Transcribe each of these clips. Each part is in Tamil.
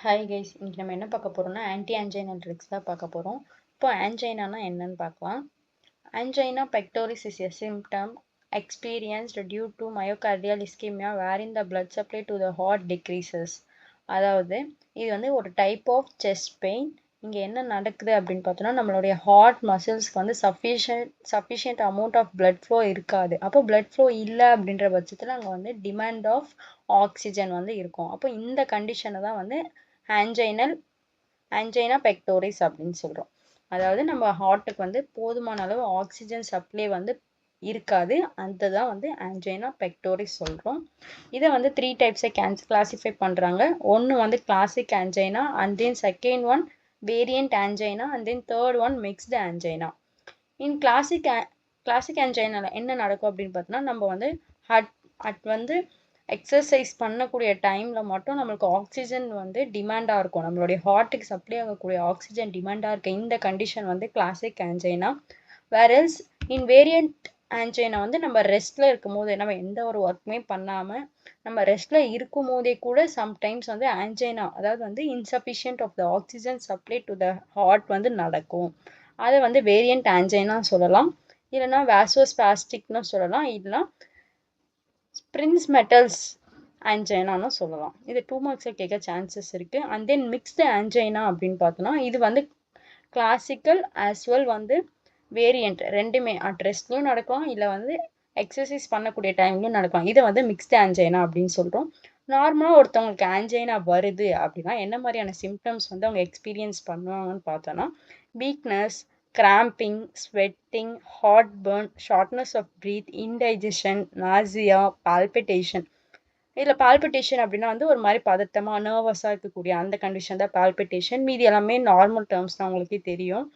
ஹாய் கைஸ், இன்னைக்கு நம்ம என்ன பார்க்க போறோம்னா ஆன்டி ஆன்ஜைனல் ட்ரிக்ஸ் தான் பார்க்க போறோம். இப்போ ஆன்ஜைனானா என்னன்னு பார்க்கலாம். Angina pectoris is a symptom experienced due to myocardial ischemia wherein the blood supply to the heart decreases. அதாவது இது வந்து ஒரு டைப் ஆஃப் செஸ்ட் பெயின். இங்கே என்ன நடக்குது அப்படின்னு பார்த்தோம்னா நம்மளுடைய ஹார்ட் மசில்ஸ்க்கு வந்து sufficient amount of blood flow இருக்காது. அப்போ blood flow இல்லை அப்படின்ற பட்சத்தில் அங்கே வந்து டிமாண்ட் ஆஃப் ஆக்சிஜன் வந்து இருக்கும். அப்போ இந்த கண்டிஷனை தான் வந்து ஆன்ஜைனா பெக்டோரிஸ் அப்படின்னு சொல்கிறோம். அதாவது நம்ம ஹார்ட்டுக்கு வந்து போதுமான அளவு ஆக்சிஜன் சப்ளை வந்து இருக்காது. அதுதான் வந்து ஆன்ஜைனா பெக்டோரிஸ் சொல்கிறோம். இதை வந்து 3 டைப்ஸை கிளாசிஃபை பண்ணுறாங்க. ஒன்று வந்து classic angina, and then second one variant angina, and then third one mixed angina. In classic ஆன்ஜைனாவில் என்ன நடக்கும் அப்படின்னு பார்த்தோன்னா, நம்ம வந்து வந்து எக்ஸசைஸ் பண்ணக்கூடிய டைமில் மட்டும் நம்மளுக்கு ஆக்சிஜன் வந்து டிமாண்டாக இருக்கும். நம்மளுடைய ஹார்ட்டுக்கு சப்ளை ஆகக்கூடிய ஆக்சிஜன் டிமாண்டாக இருக்க இந்த கண்டிஷன் வந்து கிளாசிக் ஆன்ஜைனா. வேர்எல்ஸ் இன் வேரியண்ட் ஆன்ஜைனா வந்து நம்ம ரெஸ்ட்டில் இருக்கும் போது, நம்ம எந்த ஒரு ஒர்க்குமே பண்ணாமல் நம்ம ரெஸ்ட்டில் இருக்கும் போதே கூட சம்டைம்ஸ் வந்து ஆன்ஜைனா, அதாவது வந்து insufficient of the oxygen supply to the heart வந்து நடக்கும். அதை வந்து வேரியண்ட் ஆன்ஜைனா சொல்லலாம், இல்லைனா வாசோஸ்பாஸ்டிக்னு சொல்லலாம், இல்லைனா ஸ்பிரின்ஸ் மெட்டல்ஸ் ஆன்ஜைனான்னு சொல்லலாம். இது 2 மார்க்ஸில் கேட்க சான்சஸ் இருக்குது. அண்ட் தென் மிக்ஸ்டு ஆன்ஜைனா அப்படின்னு பார்த்தோன்னா, இது வந்து கிளாசிக்கல் ஆஸ் வெல் வந்து வேரியண்ட், ரெண்டுமே அட் ரெஸ்ட்லையும் நடக்கலாம், இல்லை வந்து எக்ஸசைஸ் பண்ணக்கூடிய டைம்லையும் நடக்கலாம். இதை வந்து மிக்ஸ்டு ஆன்ஜைனா அப்படின்னு சொல்கிறோம். நார்மலாக ஒருத்தவங்களுக்கு ஆன்ஜைனா வருது அப்படின்னா என்ன மாதிரியான சிம்டம்ஸ் வந்து அவங்க எக்ஸ்பீரியன்ஸ் பண்ணுவாங்கன்னு பார்த்தோன்னா, weakness, cramping, sweating, heartburn, shortness of breath, indigestion, nausea, palpitation. இதில் பால்பிட்டேஷன் அப்படின்னா வந்து ஒரு மாதிரி பதட்டமாக நர்வஸாக இருக்கக்கூடிய அந்த கண்டிஷன் தான் பால்பிட்டேஷன். மீதி எல்லாமே நார்மல் டேர்ம்ஸ் தான் உங்களுக்கே தெரியும்.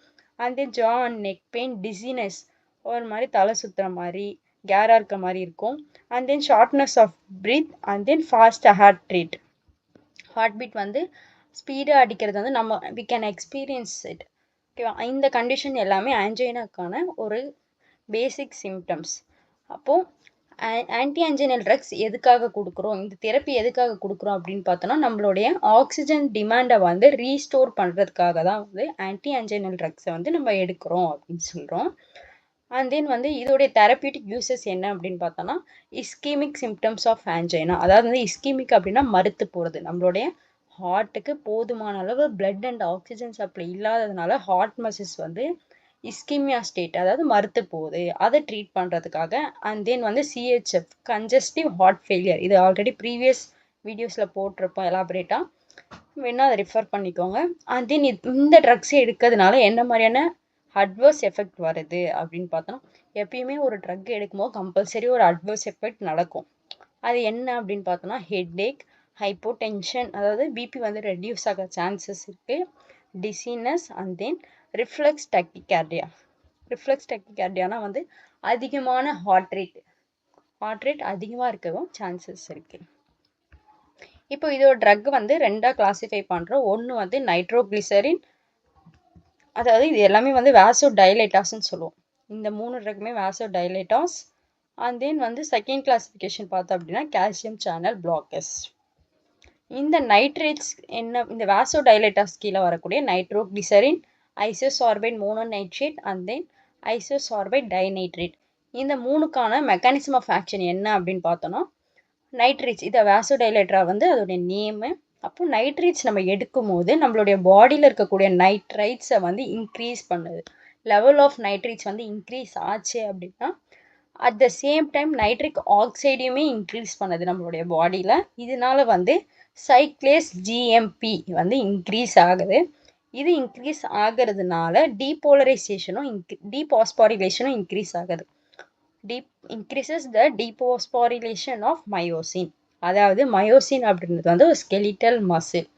And then jaw and neck pain, dizziness, ஒரு மாதிரி தலை சுற்றுற மாதிரி கேராக இருக்க மாதிரி இருக்கும். And then shortness of breath, and then fast heart rate. Heartbeat வந்து ஸ்பீடாக அடிக்கிறது வந்து நம்ம வி கேன் எக்ஸ்பீரியன்ஸ் இட். ஓகேவா? இந்த கண்டிஷன் எல்லாமே ஆன்ஜைனாக்கான ஒரு பேசிக் சிம்டம்ஸ். அப்போது ஆன்டி ஆன்ஜைனல் ட்ரக்ஸ் எதுக்காக கொடுக்குறோம், இந்த தெரப்பி எதுக்காக கொடுக்குறோம் அப்படின்னு பார்த்தோன்னா, நம்மளுடைய ஆக்சிஜன் டிமாண்டை வந்து ரீஸ்டோர் பண்ணுறதுக்காக தான் வந்து ஆன்டி ஆன்ஜைனல் ட்ரக்ஸை வந்து நம்ம எடுக்கிறோம் அப்படின்னு சொல்கிறோம். அண்ட் தென் வந்து இதோடைய தெரப்பியூட்டிக் யூசஸ் என்ன அப்படின்னு பார்த்தோன்னா, இஸ்கீமிக் சிம்டம்ஸ் ஆஃப் ஆன்ஜைனா. அதாவது வந்து இஸ்கீமிக் அப்படின்னா மறுத்து போகிறது. நம்மளுடைய ஹார்ட்டுக்கு போதுமான அளவு பிளட் அண்ட் ஆக்சிஜன் சப்ளை இல்லாததுனால ஹார்ட் மசில்ஸ் வந்து இஸ்கிமியா ஸ்டேட், அதாவது மறுத்து போகுது. அதை ட்ரீட் பண்ணுறதுக்காக. அண்ட் தென் வந்து சிஹெச்எஃப், கன்ஜஸ்டிவ் ஹார்ட் ஃபெயிலியர், இது ஆல்ரெடி ப்ரீவியஸ் வீடியோஸில் போட்டிருப்போம் எலாபரேட்டாக, வேணால் அதை ரெஃபர் பண்ணிக்கோங்க. அண்ட் தென் இந்த ட்ரக்ஸை எடுக்கிறதுனால என்ன மாதிரியான அட்வர்ஸ் எஃபெக்ட் வருது அப்படின்னு பார்த்தோன்னா, எப்பயுமே ஒரு ட்ரக் எடுக்கும்போது கம்பல்சரி ஒரு அட்வர்ஸ் எஃபெக்ட் நடக்கும். அது என்ன அப்படின்னு பார்த்தோன்னா, ஹெட்ஏக், ஹைப்போடென்ஷன், அதாவது பிபி வந்து ரெடியூஸ் ஆக சான்சஸ் இருக்குது, dizziness, and then reflex tachycardia. Reflex டக்கிகார்டியானா வந்து அதிகமான ஹார்ட் ரேட் அதிகமாக இருக்கவும் சான்சஸ் இருக்குது. இப்போ இதோட ட்ரக் வந்து 2ஆக கிளாஸிஃபை பண்ணுறோம். ஒன்று வந்து நைட்ரோகிளிசரின், அதாவது இது எல்லாமே வந்து வாசோ டைலேட்டாஸ்ன்னு சொல்லுவோம். இந்த 3 ட்ரக்குமே வாசோ டைலேட்டாஸ். அண்ட் தென் வந்து செகண்ட் கிளாஸிஃபிகேஷன் பார்த்தோம் அப்படின்னா கால்சியம் சேனல் பிளாக்கர்ஸ். இந்த நைட்ரேட்ஸ் என்ன, இந்த வாசோ டைலேட்டாஸ் கீழே வரக்கூடிய நைட்ரோகிளிசரின், ஐசோசார்பைட் மோனோநைட்ரேட், அண்ட் தென் ஐசோசார்பைட் டைநைட்ரேட். இந்த 3க்கான மெக்கானிசம் ஆஃப் ஆக்ஷன் என்ன அப்படின்னு பார்த்தோன்னா, நைட்ரேட்ஸ், இதை வாசோடைலேட்டரா வந்து அதோடைய நேமு. அப்போ நைட்ரேட்ஸ் நம்ம எடுக்கும் போது நம்மளுடைய பாடியில் இருக்கக்கூடிய நைட்ரைட்ஸை வந்து இன்க்ரீஸ் பண்ணுது. லெவல் ஆஃப் நைட்ரேட்ஸ் வந்து இன்க்ரீஸ் ஆச்சு அப்படின்னா at the same time nitric ஆக்சைடையுமே இன்க்ரீஸ் பண்ணுது நம்மளுடைய பாடியில். இதனால வந்து சைக்ளேஸ் ஜிஎம்பி வந்து இன்க்ரீஸ் ஆகுது. இது இன்க்ரீஸ் ஆகிறதுனால டீபோலரைசேஷனும் டீபாஸ்பாரிலேஷனும் இன்க்ரீஸ் ஆகுது. Increases the dephosphorylation of myosin. அதாவது மயோசின் அப்படின்றது வந்து ஒரு ஸ்கெலிட்டல் மசில்.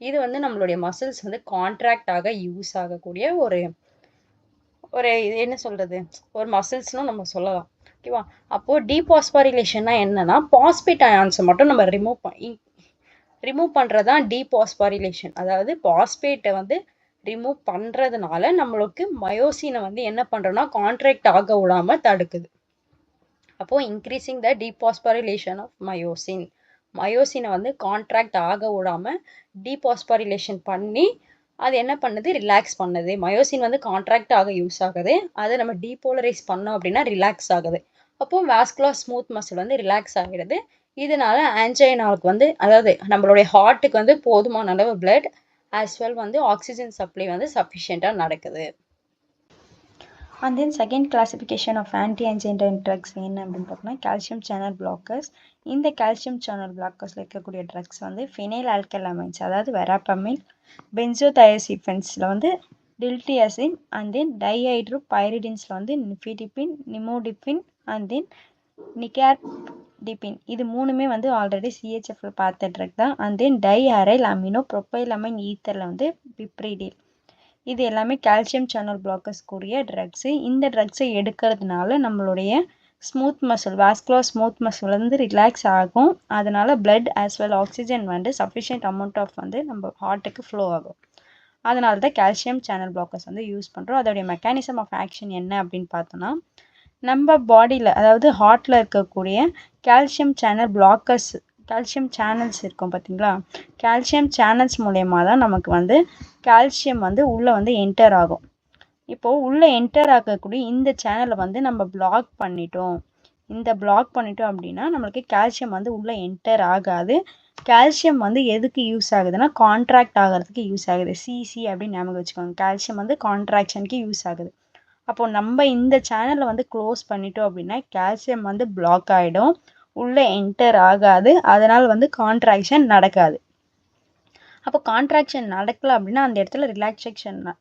இது வந்து நம்மளுடைய மசில்ஸ் வந்து கான்ட்ராக்ட் ஆக யூஸ் ஆகக்கூடிய ஒரு இது என்ன சொல்கிறது, ஒரு மசில்ஸ்னும் நம்ம சொல்லலாம். ஓகேவா? அப்போது டீபாஸ்பாரிலேஷன்னா என்னன்னா, பாஸ்பேட் அயான்ஸை மட்டும் நம்ம ரிமூவ் பண்ணுறது தான் டீபாஸ்பாரிலேஷன். அதாவது பாஸ்பேட்டை வந்து ரிமூவ் பண்ணுறதுனால நம்மளுக்கு மயோசினை வந்து என்ன பண்ணுறோன்னா கான்ட்ராக்ட் ஆக விடாமல் தடுக்குது. அப்போது increasing the dephosphorylation of myosin. மயோசினை வந்து கான்ட்ராக்ட் ஆக விடாமல் டீபாஸ்பாரிலேஷன் பண்ணி அது என்ன பண்ணுது, ரிலாக்ஸ் பண்ணுது. மயோசின் வந்து கான்ட்ராக்ட் ஆக யூஸ் ஆகுது, அதை நம்ம டீபோலரைஸ் பண்ணோம் அப்படின்னா ரிலாக்ஸ் ஆகுது. அப்போ வாஸ்குலர் ஸ்மூத் மசில் வந்து ரிலாக்ஸ் ஆகிடுது. இதனால ஆன்ஜைனாவுக்கு வந்து அதாவது நம்மளுடைய ஹார்ட்டுக்கு வந்து போதுமான அளவு பிளட் ஆஸ் வெல் வந்து ஆக்சிஜன் சப்ளை வந்து சஃபிஷியண்ட்டாக நடக்குது. And then second classification of anti-angina drugs என்ன அப்படின்னு பார்த்தோம்னா கால்சியம் சேனல் பிளாக்கர்ஸ். இந்த கால்சியம் சேனல் பிளாக்கர்ஸில் இருக்கக்கூடிய ட்ரக்ஸ் வந்து ஃபினைல் ஆல்கலாமைன்ஸ், அதாவது வெராப்பமில், பென்சோதயசிஃபென்ஸில் வந்து டில்டியசின், அண்ட் தென் டைஹைட்ரோபைரிடின்ஸில் வந்து நிஃபிடிபின், நிமோடிபின், அண்ட் தென் நிகார்டிபின். இது மூணுமே வந்து ஆல்ரெடி சிஹெச்எஃப்ல பார்த்த ட்ரக் தான். அண்ட் தென் டைஅரைல் அமினோ ப்ரொபைலமைன் ஈத்தரில் வந்து பிப்ரிடில். இது எல்லாமே கால்சியம் சேனல் பிளாக்கர்ஸ்க்குரிய ட்ரக்ஸு. இந்த ட்ரக்ஸை எடுக்கிறதுனால நம்மளுடைய smooth muscle, vascular smooth muscle வந்து ரிலாக்ஸ் ஆகும். அதனால் பிளட் ஆஸ் வெல் ஆக்சிஜன் வந்து சஃபிஷியன்ட் அமௌண்ட் ஆஃப் வந்து நம்ம ஹார்ட்டுக்கு ஃப்ளோ ஆகும். அதனால தான் கால்சியம் சேனல் பிளாக்கர்ஸ் வந்து யூஸ் பண்ணுறோம். அதோடைய மெக்கானிசம் ஆஃப் ஆக்ஷன் என்ன அப்படின்னு பார்த்தோன்னா, நம்ம பாடியில் அதாவது ஹார்ட்டில் இருக்கக்கூடிய calcium channel blockers, calcium channels இருக்கும் பார்த்தீங்களா, கால்சியம் சேனல்ஸ் மூலயமா தான் நமக்கு வந்து கால்சியம் வந்து உள்ளே வந்து என்டர் ஆகும். இப்போது உள்ளே என்டர் ஆகக்கூடிய இந்த சேனலை வந்து நம்ம பிளாக் பண்ணிட்டோம் அப்படின்னா நம்மளுக்கு கால்சியம் வந்து உள்ளே என்டர் ஆகாது. கால்சியம் வந்து எதுக்கு யூஸ் ஆகுதுன்னா கான்ட்ராக்ட் ஆகிறதுக்கு யூஸ் ஆகுது. சிசி அப்படின்னு ஞாபகம் வச்சுக்கோங்க. கால்சியம் வந்து கான்ட்ராக்ஷனுக்கு யூஸ் ஆகுது. அப்போது நம்ம இந்த சேனலை வந்து க்ளோஸ் பண்ணிட்டோம் அப்படின்னா கால்சியம் வந்து பிளாக் ஆகிடும், உள்ளே என்டர் ஆகாது. அதனால் வந்து கான்ட்ராக்ஷன் நடக்காது. அப்போ கான்ட்ராக்ஷன் நடக்கலை அப்படின்னா அந்த இடத்துல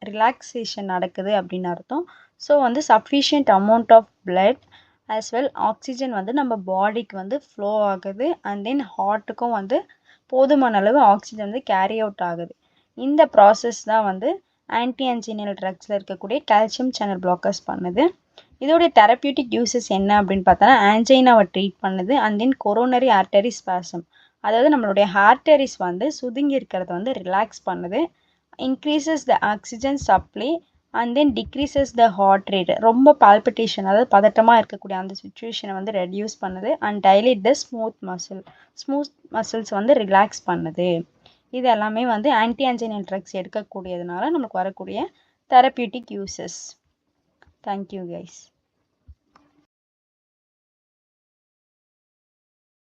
ரிலாக்ஸேஷன் நடக்குது அப்படின்னு அர்த்தம். ஸோ வந்து sufficient amount of blood as well oxygen வந்து நம்ம பாடிக்கு வந்து ஃப்ளோ ஆகுது. அண்ட் தென் ஹார்ட்டுக்கும் வந்து போதுமான அளவு ஆக்சிஜன் வந்து கேரி அவுட் ஆகுது. இந்த ப்ராசஸ் தான் வந்து ஆன்டிஆன்ஜினல் ட்ரக்ஸில் இருக்கக்கூடிய கால்சியம் சேனல் பிளாக்கர்ஸ் பண்ணுது. இதோடைய தெரப்பியூட்டிக் யூசஸ் என்ன அப்படின்னு பார்த்தோன்னா ஆன்ஜைனாவை ட்ரீட் பண்ணுது. And then coronary artery spasm, அதாவது நம்மளுடைய ஆர்டரிஸ் வந்து சுதுங்கி இருக்கிறத வந்து ரிலாக்ஸ் பண்ணுது. Increases the oxygen supply and then decreases the heart rate, ரொம்ப பால்பிட்டேஷன் அதாவது பதட்டமாக இருக்கக்கூடிய அந்த சுச்சுவேஷனை வந்து ரெடியூஸ் பண்ணுது. And dilate the smooth muscles வந்து ரிலாக்ஸ் பண்ணுது. இது எல்லாமே வந்து ஆன்டிஆன்ஜைனல் ட்ரக்ஸ் எடுக்கக்கூடியதுனால நமக்கு வரக்கூடிய தெரப்பியூட்டிக் யூசஸ். Thank you guys.